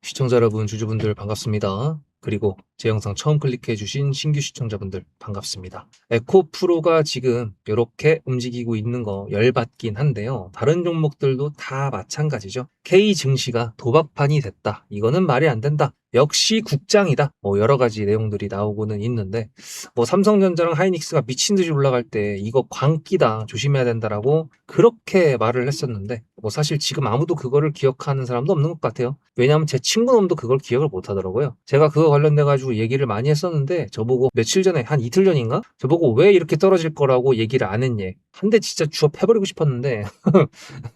시청자 여러분, 주주분들 반갑습니다. 그리고 제 영상 처음 클릭해주신 신규 시청자분들 반갑습니다. 에코프로가 지금 이렇게 움직이고 있는 거 열받긴 한데요. 다른 종목들도 다 마찬가지죠. K 증시가 도박판이 됐다. 이거는 말이 안 된다. 역시 국장이다. 여러 가지 내용들이 나오고는 있는데, 삼성전자랑 하이닉스가 미친 듯이 올라갈 때 이거 광기다. 조심해야 된다라고 그렇게 말을 했었는데, 사실 지금 아무도 그거를 기억하는 사람도 없는 것 같아요. 왜냐하면 제 친구놈도 그걸 기억을 못 하더라고요. 제가 그거 관련돼가지고 얘기를 많이 했었는데, 저보고 며칠 전에, 한 이틀 전인가? 저보고 왜 이렇게 떨어질 거라고 얘기를 안 했니? 한 대 진짜 주워 패버리고 싶었는데,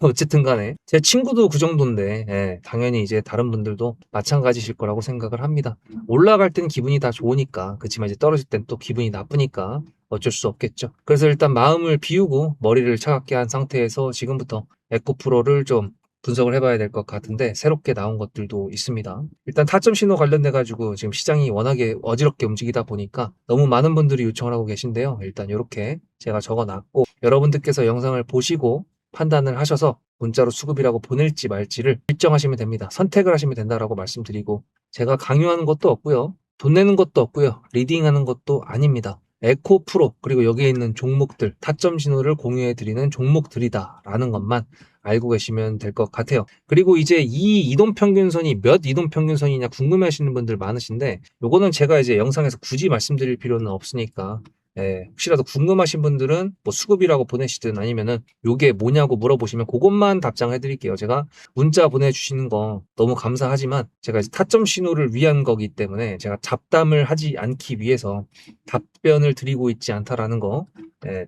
어쨌든 간에. 제 친구도 그 정도인데, 당연히 이제 다른 분들도 마찬가지실 거라고 생각을 합니다. 올라갈 땐 기분이 다 좋으니까, 그치만 이제 떨어질 땐 또 기분이 나쁘니까, 어쩔 수 없겠죠. 그래서 일단 마음을 비우고 머리를 차갑게 한 상태에서 지금부터 에코프로를 좀 분석을 해봐야 될 것 같은데, 새롭게 나온 것들도 있습니다. 일단 타점 신호 관련돼 가지고 지금 시장이 워낙에 어지럽게 움직이다 보니까 너무 많은 분들이 요청을 하고 계신데요. 일단 이렇게 제가 적어놨고, 여러분들께서 영상을 보시고 판단을 하셔서 문자로 수급이라고 보낼지 말지를 결정하시면 됩니다. 선택을 하시면 된다라고 말씀드리고, 제가 강요하는 것도 없고요, 돈 내는 것도 없고요, 리딩하는 것도 아닙니다. 에코프로, 그리고 여기에 있는 종목들, 타점 신호를 공유해 드리는 종목들이다라는 것만 알고 계시면 될 것 같아요. 그리고 이제 이 이동평균선이 몇 이동평균선이냐 궁금해 하시는 분들 많으신데, 요거는 제가 이제 영상에서 굳이 말씀드릴 필요는 없으니까, 혹시라도 궁금하신 분들은 수급이라고 보내시든 아니면은 요게 뭐냐고 물어보시면 그것만 답장해 드릴게요. 제가 문자 보내주시는 거 너무 감사하지만, 제가 이제 타점 신호를 위한 거기 때문에 제가 잡담을 하지 않기 위해서 답변을 드리고 있지 않다라는 거,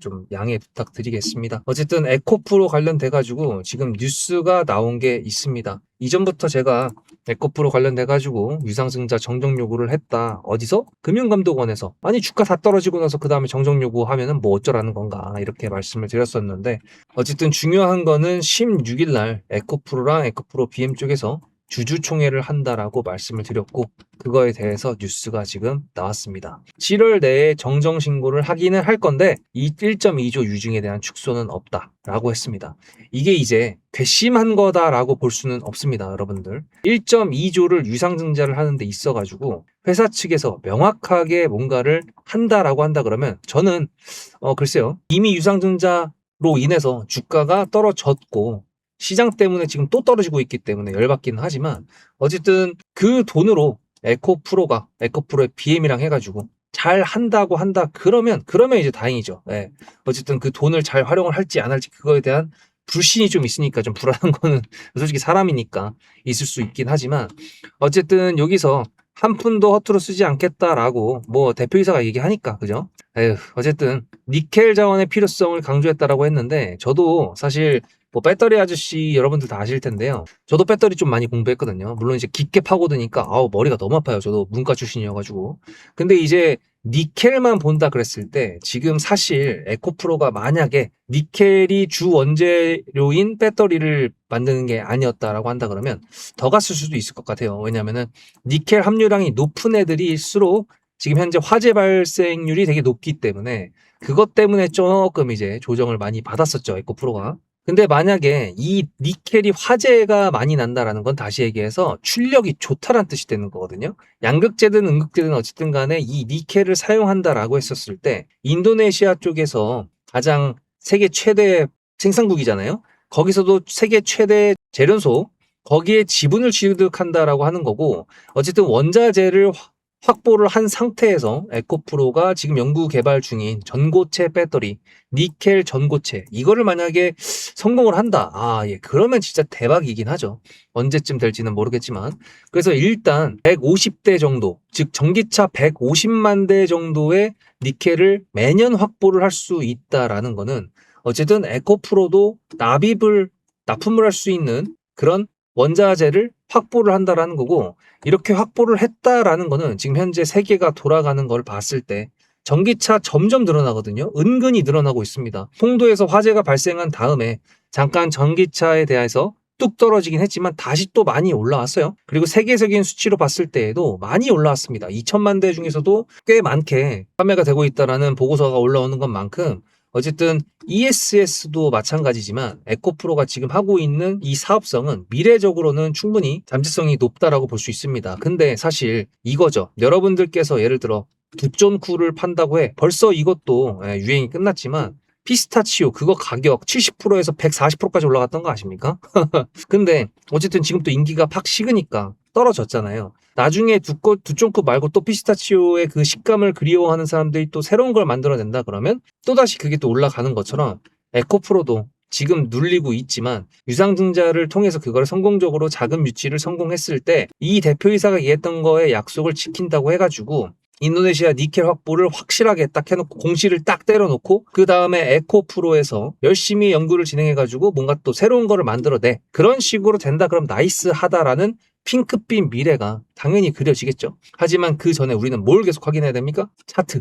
좀 양해 부탁드리겠습니다. 어쨌든 에코프로 관련돼가지고 지금 뉴스가 나온 게 있습니다. 이전부터 제가 에코프로 관련돼가지고 유상증자 정정 요구를 했다. 어디서? 금융감독원에서. 아니, 주가 다 떨어지고 나서 그 다음에 정정 요구하면은 뭐 어쩌라는 건가, 이렇게 말씀을 드렸었는데, 어쨌든 중요한 거는 16일 날 에코프로랑 에코프로 BM 쪽에서 주주총회를 한다라고 말씀을 드렸고, 그거에 대해서 뉴스가 지금 나왔습니다. 7월 내에 정정신고를 하기는 할 건데, 이 1.2조 유증에 대한 축소는 없다라고 했습니다. 이게 이제 괘씸한 거다라고 볼 수는 없습니다, 여러분들. 1.2조를 유상증자를 하는 데 있어가지고 회사 측에서 명확하게 뭔가를 한다라고 한다 그러면, 저는 글쎄요, 이미 유상증자로 인해서 주가가 떨어졌고 시장 때문에 지금 또 떨어지고 있기 때문에 열받기는 하지만, 어쨌든 그 돈으로 에코프로의 BM이랑 해가지고 잘 한다고 한다 그러면 이제 다행이죠. 어쨌든 그 돈을 잘 활용을 할지 안 할지, 그거에 대한 불신이 좀 있으니까 좀 불안한 거는 솔직히 사람이니까 있을 수 있긴 하지만, 어쨌든 여기서 한 푼도 허투루 쓰지 않겠다라고 대표이사가 얘기하니까, 그죠? 어쨌든 니켈 자원의 필요성을 강조했다라고 했는데, 저도 사실 배터리 아저씨 여러분들 다 아실 텐데요. 저도 배터리 좀 많이 공부했거든요. 물론 이제 깊게 파고드니까 머리가 너무 아파요. 저도 문과 출신이어가지고. 근데 이제 니켈만 본다 그랬을 때, 지금 사실 에코프로가 만약에 니켈이 주 원재료인 배터리를 만드는 게 아니었다라고 한다 그러면 더 갔을 수도 있을 것 같아요. 왜냐면은 니켈 함유량이 높은 애들일수록 지금 현재 화재 발생률이 되게 높기 때문에, 그것 때문에 조금 이제 조정을 많이 받았었죠, 에코프로가. 근데 만약에 이 니켈이 화재가 많이 난다라는 건, 다시 얘기해서 출력이 좋다라는 뜻이 되는 거거든요. 양극재든 음극재든 어쨌든 간에 이 니켈을 사용한다라고 했었을 때, 인도네시아 쪽에서 가장 세계 최대 생산국이잖아요. 거기서도 세계 최대 재련소, 거기에 지분을 취득한다라고 하는 거고, 어쨌든 원자재를 확보를 한 상태에서 에코프로가 지금 연구 개발 중인 전고체 배터리, 니켈 전고체, 이거를 만약에 성공을 한다. 그러면 진짜 대박이긴 하죠. 언제쯤 될지는 모르겠지만. 그래서 일단 150대 정도, 즉 전기차 150만 대 정도의 니켈을 매년 확보를 할 수 있다라는 거는, 어쨌든 에코프로도 납품을 할 수 있는 그런 원자재를 확보를 한다라는 거고, 이렇게 확보를 했다라는 거는 지금 현재 세계가 돌아가는 걸 봤을 때 전기차 점점 늘어나거든요. 은근히 늘어나고 있습니다. 송도에서 화재가 발생한 다음에 잠깐 전기차에 대해서 뚝 떨어지긴 했지만 다시 또 많이 올라왔어요. 그리고 세계적인 수치로 봤을 때에도 많이 올라왔습니다. 2천만 대 중에서도 꽤 많게 판매가 되고 있다라는 보고서가 올라오는 것만큼 어쨌든 ESS도 마찬가지지만 에코프로가 지금 하고 있는 이 사업성은 미래적으로는 충분히 잠재성이 높다라고 볼 수 있습니다. 근데 사실 이거죠. 여러분들께서 예를 들어 두쫀쿠를 판다고 해. 벌써 이것도 유행이 끝났지만 피스타치오 그거 가격 70%에서 140%까지 올라갔던 거 아십니까? 근데 어쨌든 지금 또 인기가 팍 식으니까 떨어졌잖아요. 나중에 두쫑크 말고 또 피스타치오의 그 식감을 그리워하는 사람들이 또 새로운 걸 만들어낸다 그러면 또다시 그게 또 올라가는 것처럼 에코프로도 지금 눌리고 있지만 유상증자를 통해서 그걸 성공적으로 자금 유치를 성공했을 때 이 대표이사가 얘기했던 거에 약속을 지킨다고 해가지고 인도네시아 니켈 확보를 확실하게 딱 해놓고 공시를 딱 때려놓고 그 다음에 에코프로에서 열심히 연구를 진행해가지고 뭔가 또 새로운 거를 만들어내. 그런 식으로 된다 그럼 나이스하다라는 핑크빛 미래가 당연히 그려지겠죠. 하지만 그 전에 우리는 뭘 계속 확인해야 됩니까? 차트.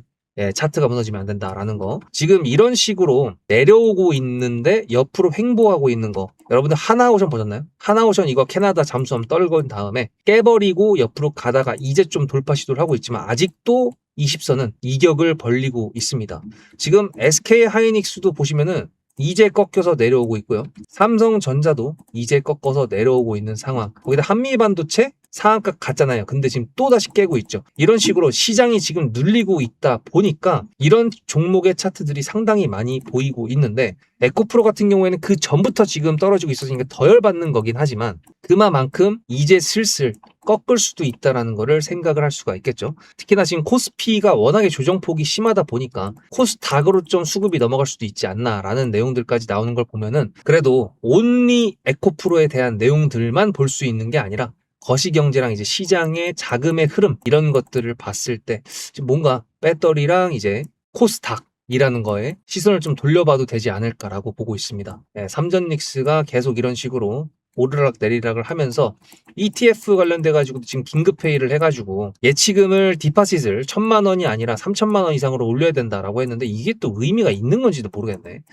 차트가 무너지면 안 된다라는 거. 지금 이런 식으로 내려오고 있는데 옆으로 횡보하고 있는 거. 여러분들 하나오션 보셨나요? 하나오션 이거 캐나다 잠수함 떨군 다음에 깨버리고 옆으로 가다가 이제 좀 돌파 시도를 하고 있지만 아직도 20선은 이격을 벌리고 있습니다. 지금 SK 하이닉스도 보시면은 이제 꺾여서 내려오고 있고요. 삼성전자도 이제 꺾어서 내려오고 있는 상황. 거기다 한미반도체 상한가 갔잖아요. 근데 지금 또다시 깨고 있죠. 이런 식으로 시장이 지금 눌리고 있다 보니까 이런 종목의 차트들이 상당히 많이 보이고 있는데 에코프로 같은 경우에는 그 전부터 지금 떨어지고 있었으니까 더 열받는 거긴 하지만 그만큼 이제 슬슬 꺾을 수도 있다라는 거를 생각을 할 수가 있겠죠. 특히나 지금 코스피가 워낙에 조정폭이 심하다 보니까 코스닥으로 좀 수급이 넘어갈 수도 있지 않나라는 내용들까지 나오는 걸 보면은 그래도 온리 에코프로에 대한 내용들만 볼 수 있는 게 아니라 거시경제랑 이제 시장의 자금의 흐름 이런 것들을 봤을 때 뭔가 배터리랑 이제 코스닥이라는 거에 시선을 좀 돌려봐도 되지 않을까라고 보고 있습니다. 삼전닉스가 계속 이런 식으로 오르락 내리락을 하면서 ETF 관련돼 가지고 지금 긴급 회의를 해가지고 예치금을 디파짓을 1,000만 원이 아니라 3,000만 원 이상으로 올려야 된다라고 했는데 이게 또 의미가 있는 건지도 모르겠네.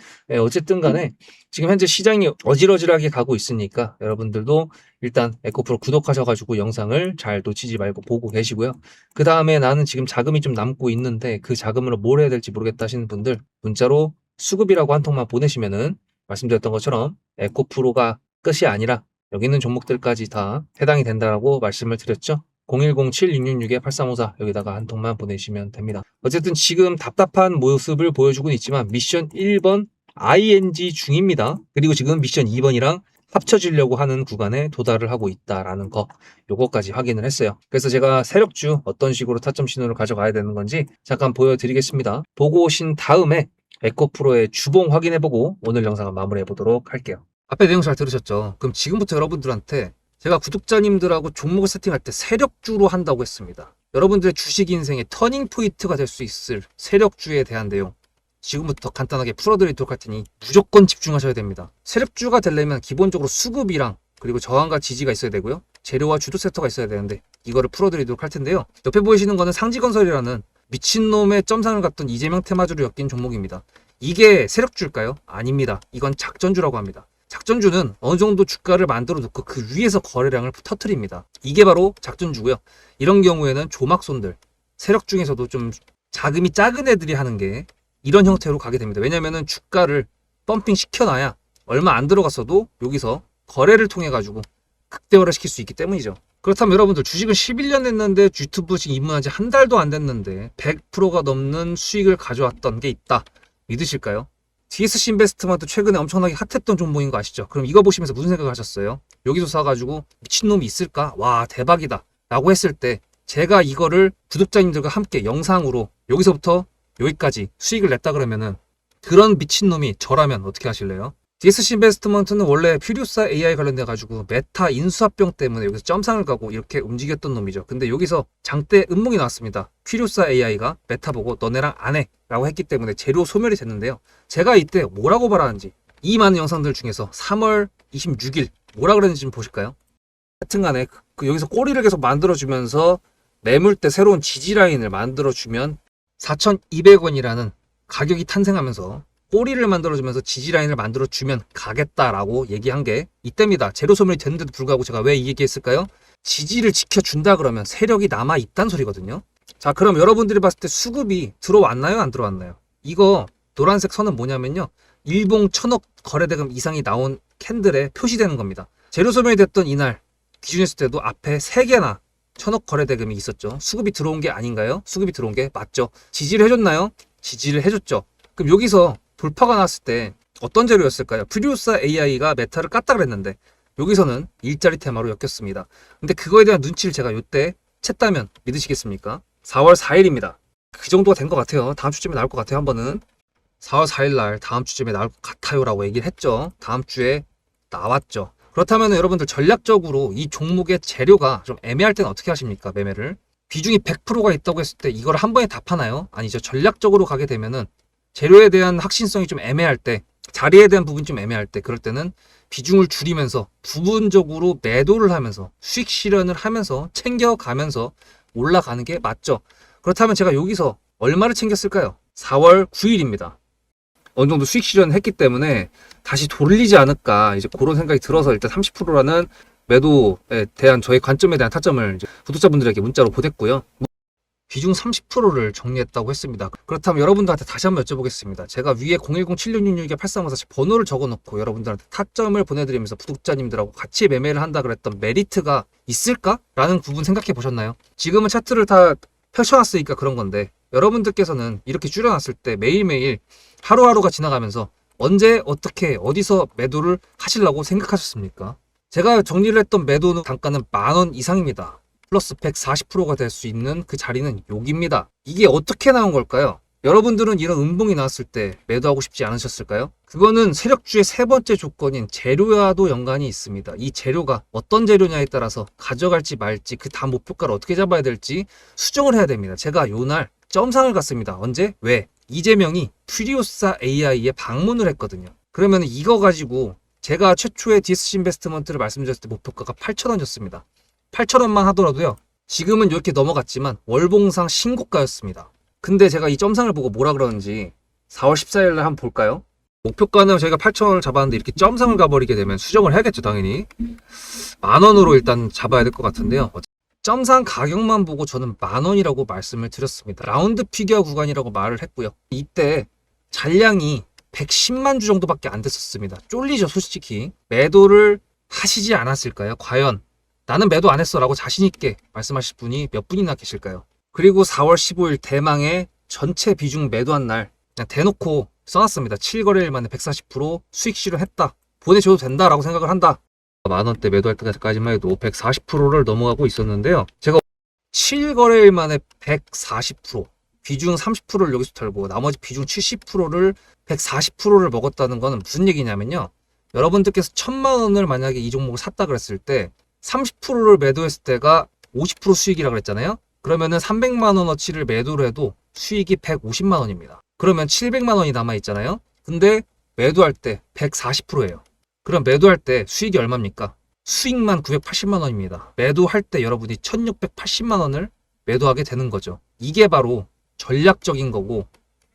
어쨌든 간에 지금 현재 시장이 어질어질하게 가고 있으니까 여러분들도 일단 에코프로 구독하셔가지고 영상을 잘 놓치지 말고 보고 계시고요. 그 다음에 나는 지금 자금이 좀 남고 있는데 그 자금으로 뭘 해야 될지 모르겠다 하시는 분들 문자로 수급이라고 한 통만 보내시면은 말씀드렸던 것처럼 에코프로가 끝이 아니라 여기 있는 종목들까지 다 해당이 된다라고 말씀을 드렸죠. 010-7666-8354 여기다가 한 통만 보내시면 됩니다. 어쨌든 지금 답답한 모습을 보여주고 있지만 미션 1번 ING 중입니다. 그리고 지금 미션 2번이랑 합쳐지려고 하는 구간에 도달을 하고 있다라는 거 요거까지 확인을 했어요. 그래서 제가 세력주 어떤 식으로 타점 신호를 가져가야 되는 건지 잠깐 보여드리겠습니다. 보고 오신 다음에 에코프로의 주봉 확인해보고 오늘 영상을 마무리해보도록 할게요. 앞에 내용 잘 들으셨죠? 그럼 지금부터 여러분들한테 제가 구독자님들하고 종목을 세팅할 때 세력주로 한다고 했습니다. 여러분들의 주식 인생의 터닝 포인트가 될 수 있을 세력주에 대한 내용 지금부터 간단하게 풀어드리도록 할 테니 무조건 집중하셔야 됩니다. 세력주가 되려면 기본적으로 수급이랑 그리고 저항과 지지가 있어야 되고요. 재료와 주도 섹터가 있어야 되는데 이거를 풀어드리도록 할 텐데요. 옆에 보이시는 거는 상지건설이라는 미친놈의 점상을 갖던 이재명 테마주를 엮인 종목입니다. 이게 세력주일까요? 아닙니다. 이건 작전주라고 합니다. 작전주는 어느 정도 주가를 만들어 놓고 그 위에서 거래량을 터트립니다. 이게 바로 작전주고요. 이런 경우에는 조막손들, 세력 중에서도 좀 자금이 작은 애들이 하는 게 이런 형태로 가게 됩니다. 왜냐면은 주가를 펌핑 시켜놔야 얼마 안 들어갔어도 여기서 거래를 통해 가지고 극대화를 시킬 수 있기 때문이죠. 그렇다면 여러분들 주식을 11년 했는데 유튜브 지금 입문한 지 한 달도 안 됐는데 100%가 넘는 수익을 가져왔던 게 있다. 믿으실까요? DSC 인베스트먼트 최근에 엄청나게 핫했던 종목인 거 아시죠? 그럼 이거 보시면서 무슨 생각을 하셨어요? 여기서 사가지고 미친놈이 있을까? 와 대박이다 라고 했을 때 제가 이거를 구독자님들과 함께 영상으로 여기서부터 여기까지 수익을 냈다 그러면은 그런 미친놈이 저라면 어떻게 하실래요? DSC 인베스트먼트는 원래 퓨리오사 AI 관련돼 가지고 메타 인수합병 때문에 여기서 점상을 가고 이렇게 움직였던 놈이죠. 근데 여기서 장대 음봉이 나왔습니다. 퓨리오사 AI가 메타 보고 너네랑 안 해 라고 했기 때문에 재료 소멸이 됐는데요. 제가 이때 뭐라고 말하는지 이 많은 영상들 중에서 3월 26일 뭐라 그랬는지 좀 보실까요? 하여튼간에 여기서 꼬리를 계속 만들어주면서 매물대 새로운 지지라인을 만들어주면 4,200원이라는 가격이 탄생하면서 꼬리를 만들어주면서 지지라인을 만들어주면 가겠다라고 얘기한 게 이때입니다. 재료 소멸이 됐는데도 불구하고 제가 왜 이 얘기했을까요? 지지를 지켜준다 그러면 세력이 남아있단 소리거든요. 자 그럼 여러분들이 봤을 때 수급이 들어왔나요? 안 들어왔나요? 이거 노란색 선은 뭐냐면요, 일봉 1000억 거래대금 이상이 나온 캔들에 표시되는 겁니다. 재료 소멸이 됐던 이날 기준했을 때도 앞에 3개나 1000억 거래대금이 있었죠. 수급이 들어온 게 아닌가요? 수급이 들어온 게 맞죠. 지지를 해줬나요? 지지를 해줬죠. 그럼 여기서 돌파가 났을 때 어떤 재료였을까요? 프리우사 AI가 메타를 깠다 그랬는데 여기서는 일자리 테마로 엮였습니다. 근데 그거에 대한 눈치를 제가 이때 챘다면 믿으시겠습니까? 4월 4일입니다. 그 정도가 된 것 같아요. 다음 주쯤에 나올 것 같아요. 한 번은 4월 4일 날 다음 주쯤에 나올 것 같아요 라고 얘기를 했죠. 다음 주에 나왔죠. 그렇다면 여러분들 전략적으로 이 종목의 재료가 좀 애매할 때는 어떻게 하십니까? 매매를 비중이 100%가 있다고 했을 때 이걸 한 번에 다 파나요? 아니죠. 전략적으로 가게 되면은 재료에 대한 확신성이 좀 애매할 때, 자리에 대한 부분이 좀 애매할 때, 그럴 때는 비중을 줄이면서 부분적으로 매도를 하면서 수익 실현을 하면서 챙겨가면서 올라가는 게 맞죠. 그렇다면 제가 여기서 얼마를 챙겼을까요? 4월 9일입니다. 어느 정도 수익 실현했기 때문에 다시 돌리지 않을까, 이제 그런 생각이 들어서 일단 30%라는 매도에 대한 저의 관점에 대한 타점을 이제 구독자분들에게 문자로 보냈고요. 비중 30%를 정리했다고 했습니다. 그렇다면 여러분들한테 다시 한번 여쭤보겠습니다. 제가 위에 010-7666-8354 번호를 적어놓고 여러분들한테 타점을 보내드리면서 구독자님들하고 같이 매매를 한다 그랬던 메리트가 있을까? 라는 부분 생각해 보셨나요? 지금은 차트를 다 펼쳐놨으니까 그런 건데, 여러분들께서는 이렇게 줄여놨을 때 매일매일 하루하루가 지나가면서 언제 어떻게 어디서 매도를 하시려고 생각하셨습니까? 제가 정리를 했던 매도 단가는 10,000원 이상입니다. 플러스 140%가 될 수 있는 그 자리는 여기입니다. 이게 어떻게 나온 걸까요? 여러분들은 이런 음봉이 나왔을 때 매도하고 싶지 않으셨을까요? 그거는 세력주의 세 번째 조건인 재료와도 연관이 있습니다. 이 재료가 어떤 재료냐에 따라서 가져갈지 말지 그 다음 목표가를 어떻게 잡아야 될지 수정을 해야 됩니다. 제가 요날 점상을 갔습니다. 언제? 왜? 이재명이 프리우사 AI에 방문을 했거든요. 그러면 이거 가지고 제가 최초의 디스시 인베스트먼트를 말씀드렸을 때 목표가가 8,000원이었습니다. 8,000원만 하더라도요, 지금은 이렇게 넘어갔지만 월봉상 신고가였습니다. 근데 제가 이 점상을 보고 뭐라 그러는지 4월 14일 날 한번 볼까요? 목표가는 저희가 8,000원을 잡았는데 이렇게 점상을 가버리게 되면 수정을 해야겠죠, 당연히. 10,000원으로 일단 잡아야 될 것 같은데요. 점상 가격만 보고 저는 10,000원이라고 말씀을 드렸습니다. 라운드 피겨 구간이라고 말을 했고요. 이때 잔량이 110만 주 정도밖에 안 됐었습니다. 쫄리죠, 솔직히. 매도를 하시지 않았을까요? 과연 나는 매도 안 했어 라고 자신있게 말씀하실 분이 몇 분이나 계실까요? 그리고 4월 15일 대망의 전체 비중 매도한 날 그냥 대놓고 써놨습니다. 7거래일 만에 140% 수익 실현했다. 보내줘도 된다라고 생각을 한다. 만원대 매도할 때까지만 해도 140%를 넘어가고 있었는데요. 제가 7거래일 만에 140%, 비중 30%를 여기서 털고 나머지 비중 70%를 140%를 먹었다는 거는 무슨 얘기냐면요. 여러분들께서 1,000만 원을 만약에 이 종목을 샀다 그랬을 때 30%를 매도했을 때가 50% 수익이라고 그랬잖아요. 그러면은 300만 원어치를 매도를 해도 수익이 150만 원입니다. 그러면 700만 원이 남아 있잖아요. 근데 매도할 때 140%예요. 그럼 매도할 때 수익이 얼마입니까? 수익만 980만 원입니다. 매도할 때 여러분이 1680만 원을 매도하게 되는 거죠. 이게 바로 전략적인 거고,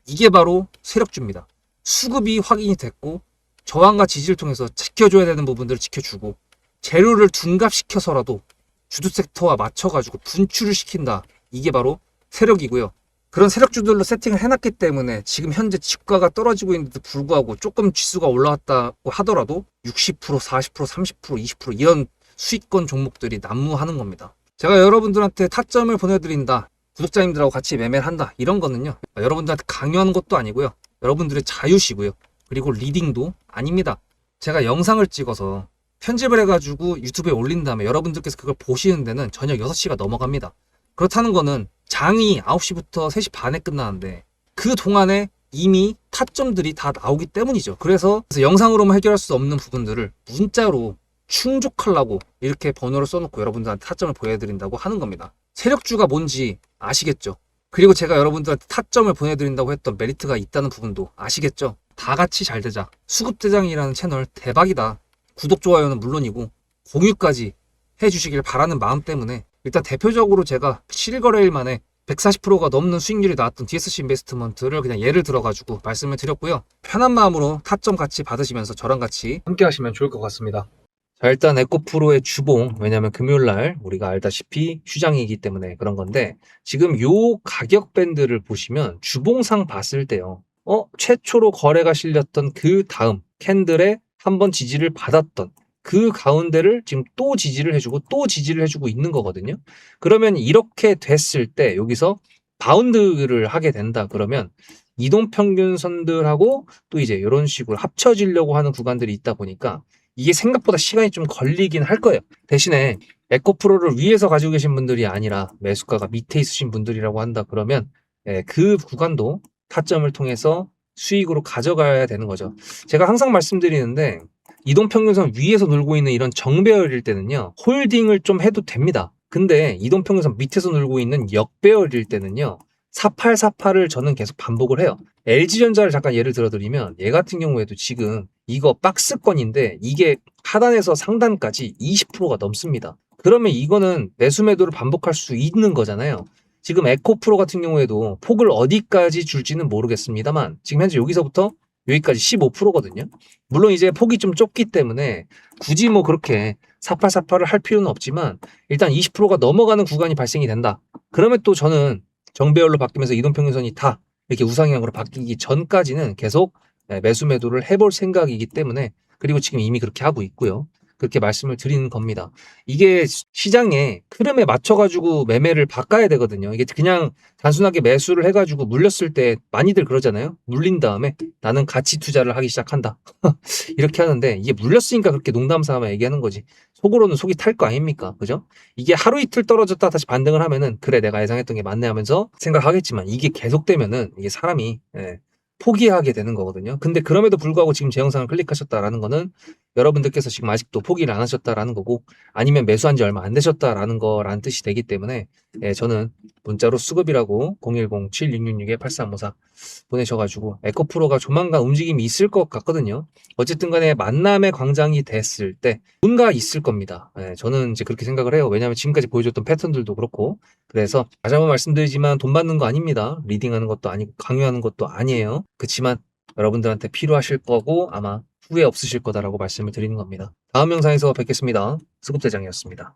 이게 바로 세력주입니다. 수급이 확인이 됐고 저항과 지지를 통해서 지켜줘야 되는 부분들을 지켜주고, 재료를 둔갑시켜서라도 주도 섹터와 맞춰가지고 분출을 시킨다. 이게 바로 세력이고요. 그런 세력주들로 세팅을 해놨기 때문에 지금 현재 주가가 떨어지고 있는데도 불구하고 조금 지수가 올라왔다고 하더라도 60%, 40%, 30%, 20% 이런 수익권 종목들이 난무하는 겁니다. 제가 여러분들한테 타점을 보내드린다, 구독자님들하고 같이 매매를 한다, 이런 거는요, 여러분들한테 강요하는 것도 아니고요, 여러분들의 자유시고요, 그리고 리딩도 아닙니다. 제가 영상을 찍어서 편집을 해가지고 유튜브에 올린 다음에 여러분들께서 그걸 보시는 데는 저녁 6시가 넘어갑니다. 그렇다는 거는 장이 9시부터 3시 반에 끝나는데 그 동안에 이미 타점들이 다 나오기 때문이죠. 그래서 영상으로만 해결할 수 없는 부분들을 문자로 충족하려고 이렇게 번호를 써놓고 여러분들한테 타점을 보여드린다고 하는 겁니다. 세력주가 뭔지 아시겠죠? 그리고 제가 여러분들한테 타점을 보내드린다고 했던 메리트가 있다는 부분도 아시겠죠? 다 같이 잘 되자. 수급대장이라는 채널 대박이다. 구독, 좋아요는 물론이고 공유까지 해주시길 바라는 마음 때문에 일단 대표적으로 제가 7거래일 만에 140%가 넘는 수익률이 나왔던 DSC 인베스트먼트를 그냥 예를 들어가지고 말씀을 드렸고요. 편한 마음으로 타점 같이 받으시면서 저랑 같이 함께 하시면 좋을 것 같습니다. 자, 일단 에코프로의 주봉, 왜냐면 금요일날 우리가 알다시피 휴장이기 때문에 그런 건데, 지금 요 가격 밴드를 보시면 주봉상 봤을 때요, 최초로 거래가 실렸던 그 다음 캔들에 한번 지지를 받았던 그 가운데를 지금 또 지지를 해주고 또 지지를 해주고 있는 거거든요. 그러면 이렇게 됐을 때 여기서 바운드를 하게 된다 그러면 이동평균선들하고 또 이제 이런 식으로 합쳐지려고 하는 구간들이 있다 보니까 이게 생각보다 시간이 좀 걸리긴 할 거예요. 대신에 에코프로를 위에서 가지고 계신 분들이 아니라 매수가가 밑에 있으신 분들이라고 한다 그러면 그 구간도 타점을 통해서 수익으로 가져가야 되는 거죠. 제가 항상 말씀드리는데 이동평균선 위에서 놀고 있는 이런 정배열일 때는요, 홀딩을 좀 해도 됩니다. 근데 이동평균선 밑에서 놀고 있는 역배열일 때는요, 4848을 저는 계속 반복을 해요. LG전자를 잠깐 예를 들어드리면 얘 같은 경우에도 지금 이거 박스권인데 이게 하단에서 상단까지 20%가 넘습니다. 그러면 이거는 매수 매도를 반복할 수 있는 거잖아요. 지금 에코프로 같은 경우에도 폭을 어디까지 줄지는 모르겠습니다만 지금 현재 여기서부터 여기까지 15%거든요. 물론 이제 폭이 좀 좁기 때문에 굳이 뭐 그렇게 4848을 할 필요는 없지만 일단 20%가 넘어가는 구간이 발생이 된다. 그러면 또 저는 정배열로 바뀌면서 이동평균선이 다 이렇게 우상향으로 바뀌기 전까지는 계속 매수 매도를 해볼 생각이기 때문에 그리고 지금 이미 그렇게 하고 있고요. 그렇게 말씀을 드리는 겁니다. 이게 시장의 흐름에 맞춰가지고 매매를 바꿔야 되거든요. 이게 그냥 단순하게 매수를 해가지고 물렸을 때 많이들 그러잖아요. 물린 다음에 나는 가치 투자를 하기 시작한다. 이렇게 하는데 이게 물렸으니까 그렇게 농담 삼아 얘기하는 거지. 속으로는 속이 탈 거 아닙니까? 그죠? 이게 하루 이틀 떨어졌다 다시 반등을 하면은 그래 내가 예상했던 게 맞네 하면서 생각하겠지만 이게 계속되면은 이게 사람이 포기하게 되는 거거든요. 근데 그럼에도 불구하고 지금 제 영상을 클릭하셨다라는 거는 여러분들께서 지금 아직도 포기를 안 하셨다라는 거고 아니면 매수한 지 얼마 안 되셨다라는 거라는 뜻이 되기 때문에 저는 문자로 수급이라고 010-7666-8354 보내셔가지고 에코프로가 조만간 움직임이 있을 것 같거든요. 어쨌든 간에 만남의 광장이 됐을 때 뭔가 있을 겁니다. 저는 이제 그렇게 생각을 해요. 왜냐하면 지금까지 보여줬던 패턴들도 그렇고 그래서 다시 한번 말씀드리지만 돈 받는 거 아닙니다. 리딩하는 것도 아니고 강요하는 것도 아니에요. 그렇지만 여러분들한테 필요하실 거고 아마 후회 없으실 거다라고 말씀을 드리는 겁니다. 다음 영상에서 뵙겠습니다. 수급대장이었습니다.